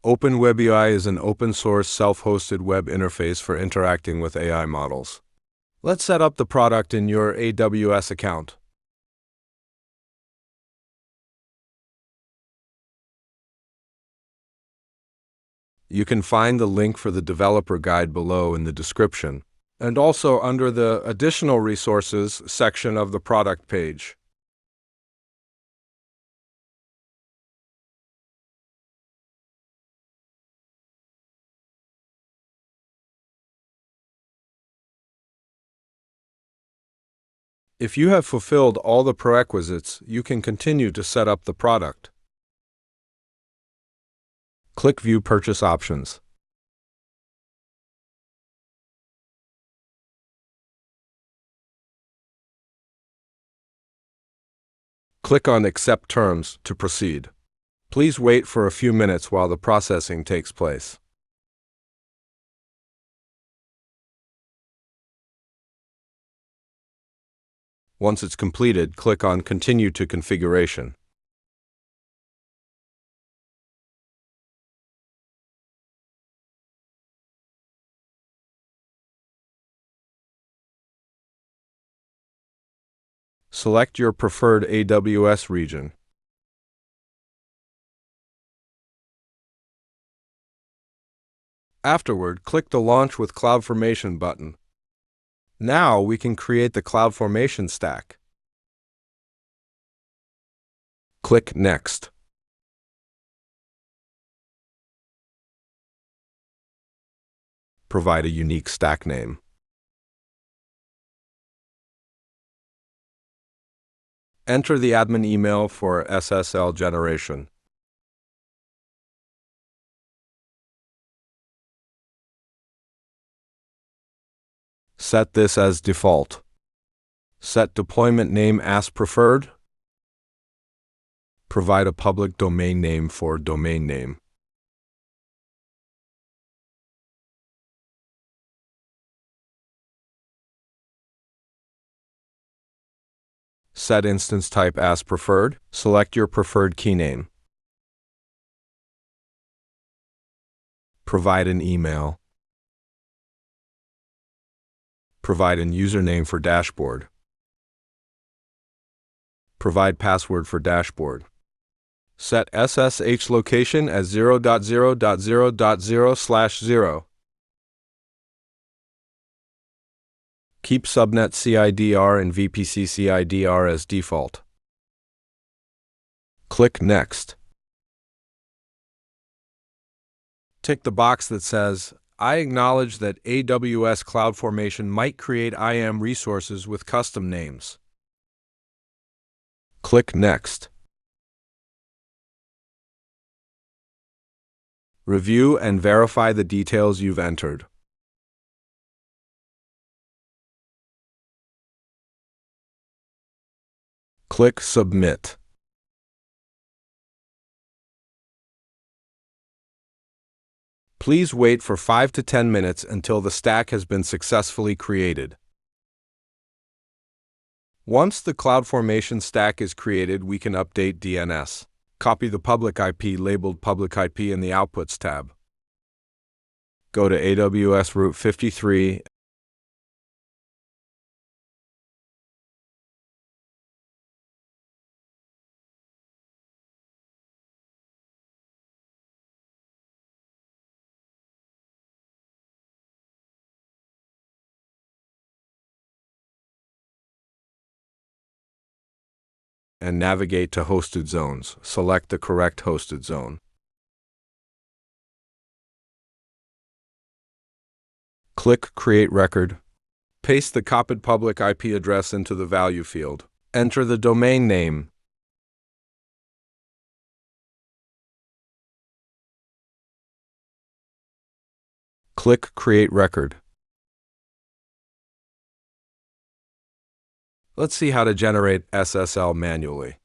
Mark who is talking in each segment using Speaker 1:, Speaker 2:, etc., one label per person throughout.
Speaker 1: OpenWebUI is an open-source, self-hosted web interface for interacting with AI models. Let's set up the product in your AWS account. You can find the link for the developer guide below in the description, and also under the Additional Resources section of the product page. If you have fulfilled all the prerequisites, you can continue to set up the product. Click View Purchase Options. Click on Accept Terms to proceed. Please wait for a few minutes while the processing takes place. Once it's completed, click on Continue to Configuration. Select your preferred AWS region. Afterward, click the Launch with CloudFormation button. Now we can create the CloudFormation stack. Click Next. Provide a unique stack name. Enter the admin email for SSL generation. Set this as default. Set deployment name as preferred. Provide a public domain name for domain name. Set instance type as preferred. Select your preferred key name. Provide an email. Provide a username for dashboard. Provide password for dashboard. Set SSH location as 0.0.0.0/0. Keep subnet CIDR and VPC CIDR as default. Click Next. Tick the box that says, I acknowledge that AWS CloudFormation might create IAM resources with custom names. Click Next. Review and verify the details you've entered. Click Submit. Please wait for 5 to 10 minutes until the stack has been successfully created. Once the CloudFormation stack is created, we can update DNS. Copy the public IP labeled Public IP in the Outputs tab. Go to AWS Route 53 and navigate to Hosted Zones. Select the correct hosted zone. Click Create Record. Paste the copied public IP address into the value field. Enter the domain name. Click Create Record. Let's see how to generate SSL manually.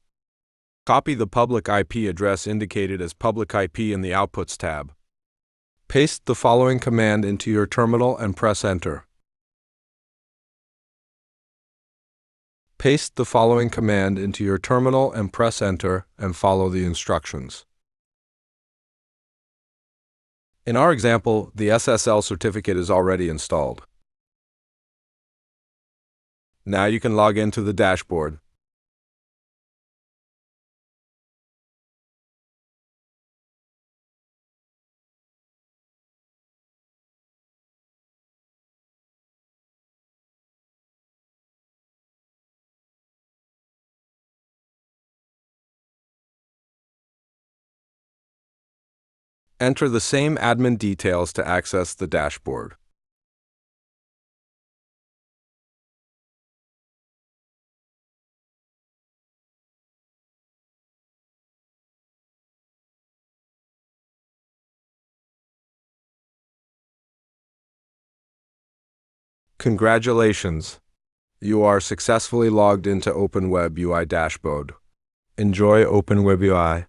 Speaker 1: Copy the public IP address indicated as Public IP in the Outputs tab. Paste the following command into your terminal and press Enter. Paste the following command into your terminal and press Enter and follow the instructions. In our example, the SSL certificate is already installed. Now you can log into the dashboard. Enter the same admin details to access the dashboard. Congratulations! You are successfully logged into OpenWebUI dashboard. Enjoy OpenWebUI.